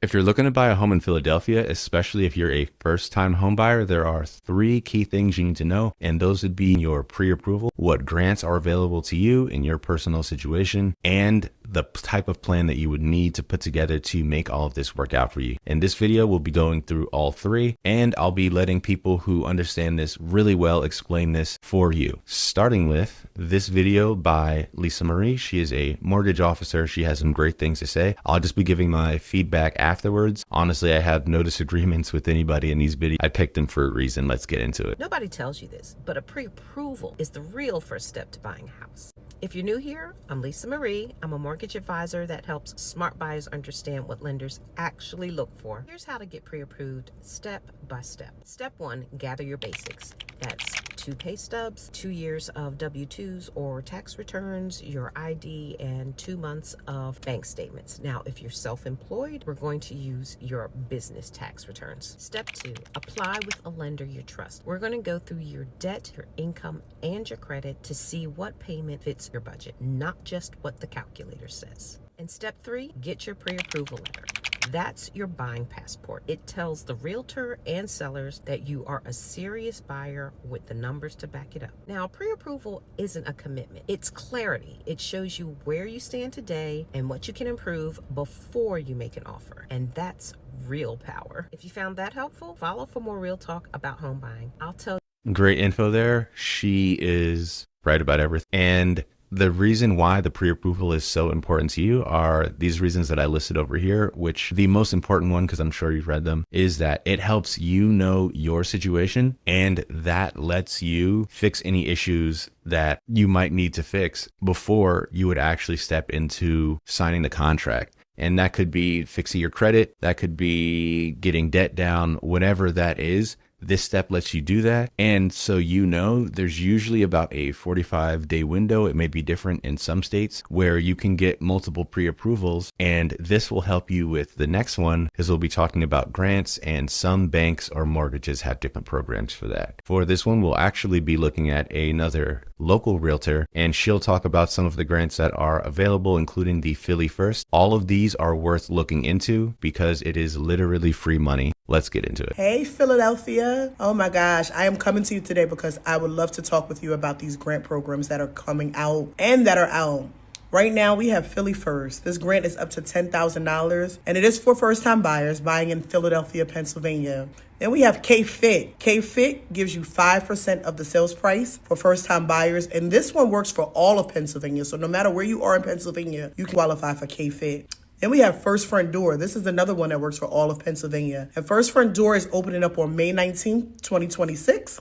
If you're looking to buy a home in Philadelphia, especially if you're a first-time home buyer, there are 3 key things you need to know, and those would be your pre-approval, what grants are available to you in your personal situation, and the type of plan that you would need to put together to make all of this work out for you. In this video, we'll be going through all 3, and I'll be letting people who understand this really well explain this for you. Starting with this video by Lisa Marie. She is a mortgage officer. She has some great things to say. I'll just be giving my feedback afterwards. Honestly, I have no disagreements with anybody in these videos. I picked them for a reason. Let's get into it. Nobody tells you this, but a pre-approval is the real first step to buying a house. If you're new here, I'm Lisa Marie. I'm a mortgage advisor that helps smart buyers understand what lenders actually look for. Here's how to get pre-approved step by step. Step 1, gather your basics. That's 2 pay stubs, 2 years of W-2s or tax returns, your ID, and 2 months of bank statements. Now, if you're self-employed, we're going to use your business tax returns. Step 2, apply with a lender you trust. We're going to go through your debt, your income, and your credit to see what payment fits your budget, not just what the calculator says. And step 3, get your pre-approval letter. That's your buying passport. It tells the realtor and sellers that you are a serious buyer with the numbers to back it up. Now, pre-approval isn't a commitment. It's clarity. It shows you where you stand today and what you can improve before you make an offer. And that's real power. If you found that helpful, follow for more real talk about home buying. I'll tell you. Great info there. She is right about everything. And the reason why the pre-approval is so important to you are these reasons that I listed over here, which the most important one, because I'm sure you've read them, is that it helps you know your situation, and that lets you fix any issues that you might need to fix before you would actually step into signing the contract. And that could be fixing your credit, that could be getting debt down, whatever that is. This step lets you do that. And so you know there's usually about a 45-day window. It may be different in some states where you can get multiple pre-approvals. And this will help you with the next one, because we'll be talking about grants, and some banks or mortgages have different programs for that. For this one, we'll actually be looking at another local realtor, and she'll talk about some of the grants that are available, including the Philly First. All of these are worth looking into because it is literally free money. Let's get into it. Hey, Philadelphia. Oh my gosh. I am coming to you today because I would love to talk with you about these grant programs that are coming out and that are out. Right now, we have Philly First. This grant is up to $10,000, and it is for first-time buyers buying in Philadelphia, Pennsylvania. Then we have K-Fit. K-Fit gives you 5% of the sales price for first-time buyers, and this one works for all of Pennsylvania. So no matter where you are in Pennsylvania, you can qualify for K-Fit. Then we have First Front Door. This is another one that works for all of Pennsylvania. And First Front Door is opening up on May 19th, 2026.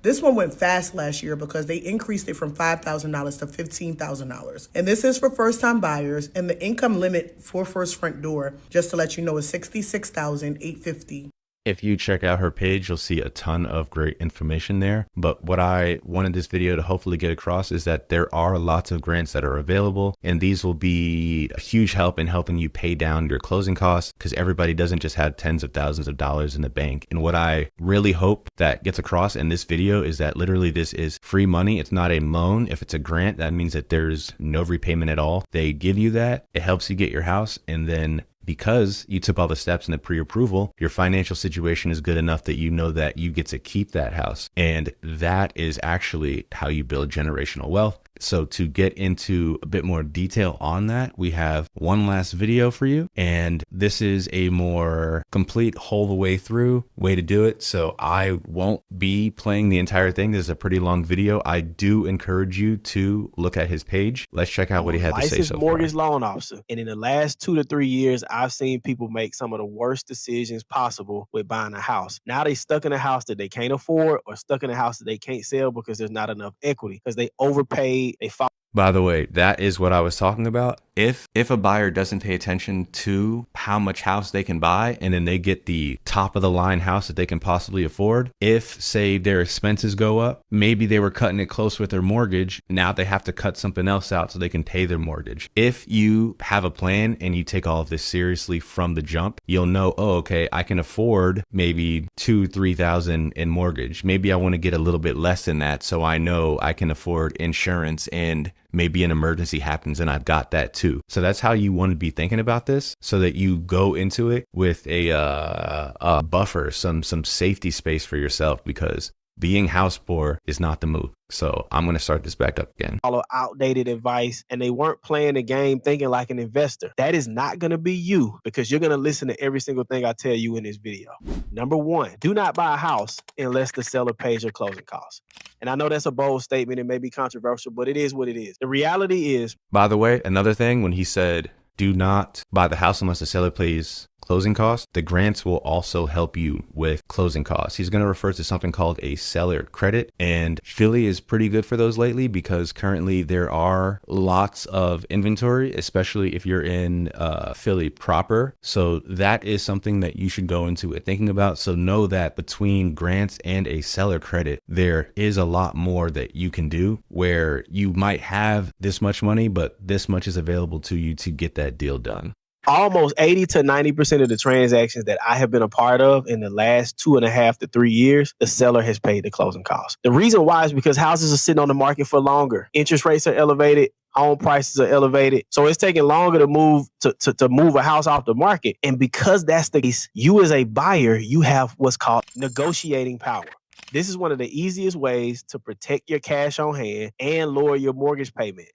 This one went fast last year because they increased it from $5,000 to $15,000. And this is for first-time buyers. And the income limit for First Front Door, just to let you know, is $66,850. If you check out her page, you'll see a ton of great information there. But what I wanted this video to hopefully get across is that there are lots of grants that are available, and these will be a huge help in helping you pay down your closing costs, because everybody doesn't just have tens of thousands of dollars in the bank. And what I really hope that gets across in this video is that literally this is free money. It's not a loan. If it's a grant, that means that there's no repayment at all. They give you that. It helps you get your house, and then because you took all the steps in the pre-approval, your financial situation is good enough that you know that you get to keep that house. And that is actually how you build generational wealth. So to get into a bit more detail on that, we have one last video for you. And this is a more complete whole the way through way to do it. So I won't be playing the entire thing. This is a pretty long video. I do encourage you to look at his page. Let's check out what he had to say so far. Licensed mortgage loan officer. And in the last 2 to 3 years, I've seen people make some of the worst decisions possible with buying a house. Now they stuck in a house that they can't afford, or stuck in a house that they can't sell because there's not enough equity, because they overpaid. By the way, that is what I was talking about. If a buyer doesn't pay attention to how much house they can buy, and then they get the top of the line house that they can possibly afford, if say their expenses go up, maybe they were cutting it close with their mortgage, now they have to cut something else out so they can pay their mortgage. If you have a plan and you take all of this seriously from the jump, you'll know, oh, okay, I can afford maybe $2,000-3,000 in mortgage. Maybe I want to get a little bit less than that, so I know I can afford insurance and maybe an emergency happens and I've got that too. So that's how you want to be thinking about this, so that you go into it with a buffer, some safety space for yourself, because being house poor is not the move. So I'm going to start this back up again. Follow outdated advice, and they weren't playing the game thinking like an investor. That is not going to be you, because you're going to listen to every single thing I tell you in this video. Number one, do not buy a house unless the seller pays your closing costs. And I know that's a bold statement. It may be controversial, but it is what it is. The reality is, by the way, another thing, when he said, do not buy the house unless the seller pays closing costs, the grants will also help you with closing costs. He's going to refer to something called a seller credit, and Philly is pretty good for those lately, because currently there are lots of inventory, especially if you're in Philly proper. So that is something that you should go into it thinking about. So know that between grants and a seller credit, there is a lot more that you can do, where you might have this much money, but this much is available to you to get that deal done. almost 80 to 90% of the transactions that I have been a part of in the last 2.5 to 3 years, the seller has paid the closing costs. The reason why is because houses are sitting on the market for longer. Interest rates are elevated. Home prices are elevated. So it's taking longer to move to move a house off the market. And because that's the case, you as a buyer, you have what's called negotiating power. This is one of the easiest ways to protect your cash on hand and lower your mortgage payment.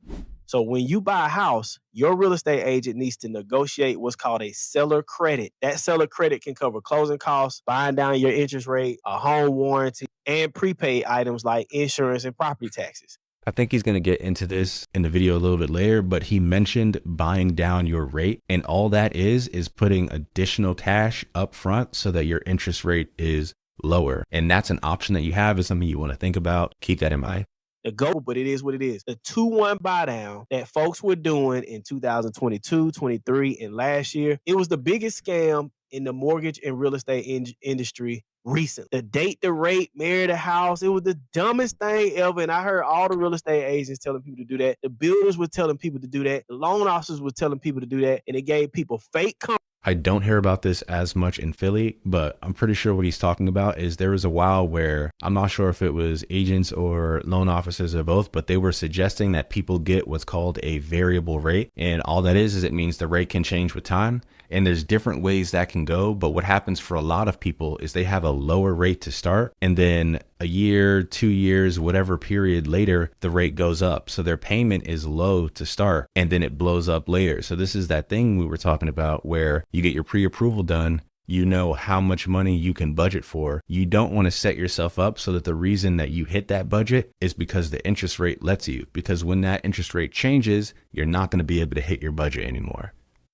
So when you buy a house, your real estate agent needs to negotiate what's called a seller credit. That seller credit can cover closing costs, buying down your interest rate, a home warranty, and prepaid items like insurance and property taxes. I think he's going to get into this in the video a little bit later, but he mentioned buying down your rate, and all that is putting additional cash up front so that your interest rate is lower. And that's an option that you have, is something you want to think about. Keep that in mind. The goal, but it is what it is. The 2-1 buy down that folks were doing in 2022, 23, and last year, it was the biggest scam in the mortgage and real estate industry recently. The date, the rate, marry the house, it was the dumbest thing ever. And I heard all the real estate agents telling people to do that. The builders were telling people to do that. The loan officers were telling people to do that. And it gave people fake comfort. I don't hear about this as much in Philly, but I'm pretty sure what he's talking about is there was a while where, I'm not sure if it was agents or loan officers or both, but they were suggesting that people get what's called a variable rate. And all that is it means the rate can change with time. And there's different ways that can go. But what happens for a lot of people is they have a lower rate to start, and then a year, 2 years, whatever period later, the rate goes up. So their payment is low to start, and then it blows up later. So this is that thing we were talking about where you get your pre-approval done. You know how much money you can budget for. You don't want to set yourself up so that the reason that you hit that budget is because the interest rate lets you. Because when that interest rate changes, you're not going to be able to hit your budget anymore.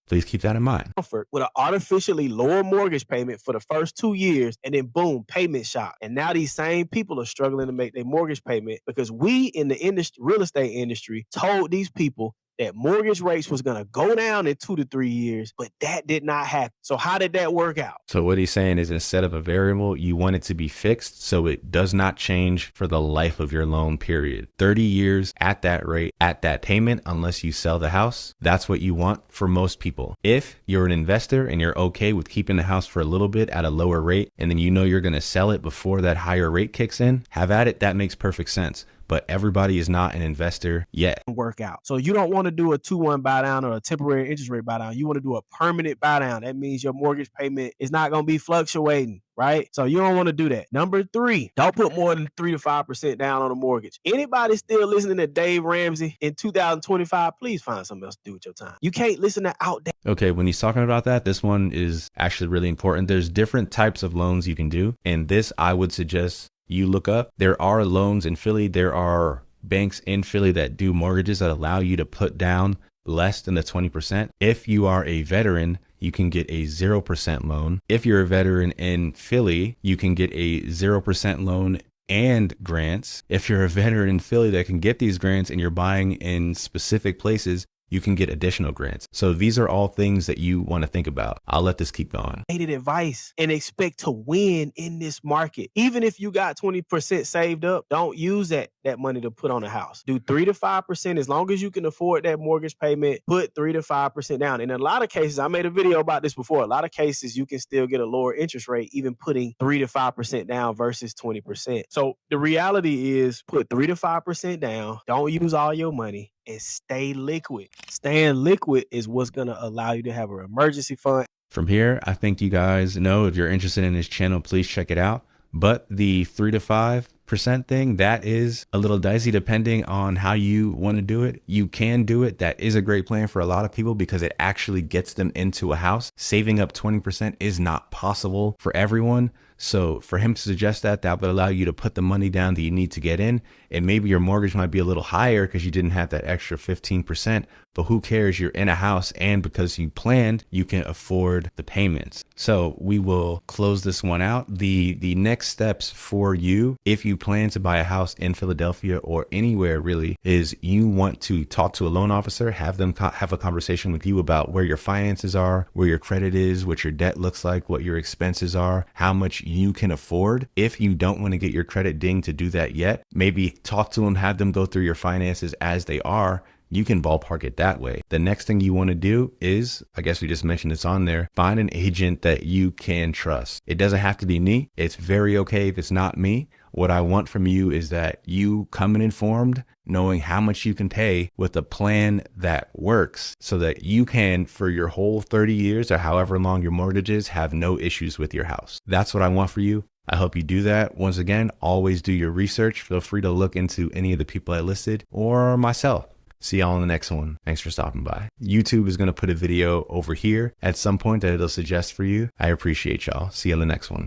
Please keep that in mind. Comfort with an artificially lower mortgage payment for the first 2 years, and then boom, payment shock. And now these same people are struggling to make their mortgage payment because we in the real estate industry told these people that mortgage rates was going to go down in 2 to 3 years, but that did not happen. So how did that work out? So what he's saying is, instead of a variable, you want it to be fixed so it does not change for the life of your loan period. 30 years at that rate, at that payment, unless you sell the house. That's what you want for most people. If you're an investor and you're okay with keeping the house for a little bit at a lower rate, and then you know you're going to sell it before that higher rate kicks in, have at it. That makes perfect sense. But everybody is not an investor yet. Work out. So you don't want to do a 2-1 buy down or a temporary interest rate buy down. You want to do a permanent buy down. That means your mortgage payment is not going to be fluctuating, right? So you don't want to do that. Number 3, don't put more than 3 to 5% down on a mortgage. Anybody still listening to Dave Ramsey in 2025, please find something else to do with your time. You can't listen to outdated. Okay, when he's talking about that, this one is actually really important. There's different types of loans you can do. And this, I would suggest you look up. There are loans in Philly. There are banks in Philly that do mortgages that allow you to put down less than the 20%. If you are a veteran, you can get a 0% loan. If you're a veteran in Philly, you can get a 0% loan and grants. If you're a veteran in Philly that can get these grants and you're buying in specific places, you can get additional grants. So these are all things that you want to think about. I'll let this keep going. Advice and expect to win in this market. Even if you got 20% saved up, don't use that money to put on a house. Do 3 to 5%. As long as you can afford that mortgage payment, put 3 to 5% down. In a lot of cases, I made a video about this before. A lot of cases, you can still get a lower interest rate, even putting 3 to 5% down versus 20%. So the reality is, put 3 to 5% down. Don't use all your money. and stay liquid. Staying liquid is what's going to allow you to have an emergency fund. From here, I think you guys know, if you're interested in this channel, please check it out. But the 3 to 5% thing, that is a little dicey depending on how you want to do it. You can do it. That is a great plan for a lot of people because it actually gets them into a house. Saving up 20% is not possible for everyone. So for him to suggest that, that would allow you to put the money down that you need to get in. And maybe your mortgage might be a little higher because you didn't have that extra 15%. But who cares? You're in a house, and because you planned, you can afford the payments. So we will close this one out. The next steps for you, if you plan to buy a house in Philadelphia or anywhere really, is you want to talk to a loan officer, have them have a conversation with you about where your finances are, where your credit is, what your debt looks like, what your expenses are, how much you can afford. If you don't want to get your credit dinged to do that yet, maybe talk to them, have them go through your finances as they are. You can ballpark it that way. The next thing you want to do is, I guess we just mentioned it's on there, find an agent that you can trust. It doesn't have to be me. It's very okay if it's not me. What I want from you is that you come in informed, knowing how much you can pay with a plan that works so that you can, for your whole 30 years or however long your mortgage is, have no issues with your house. That's what I want for you. I hope you do that. Once again, always do your research. Feel free to look into any of the people I listed or myself. See y'all in the next one. Thanks for stopping by. YouTube is going to put a video over here at some point that it'll suggest for you. I appreciate y'all. See you in the next one.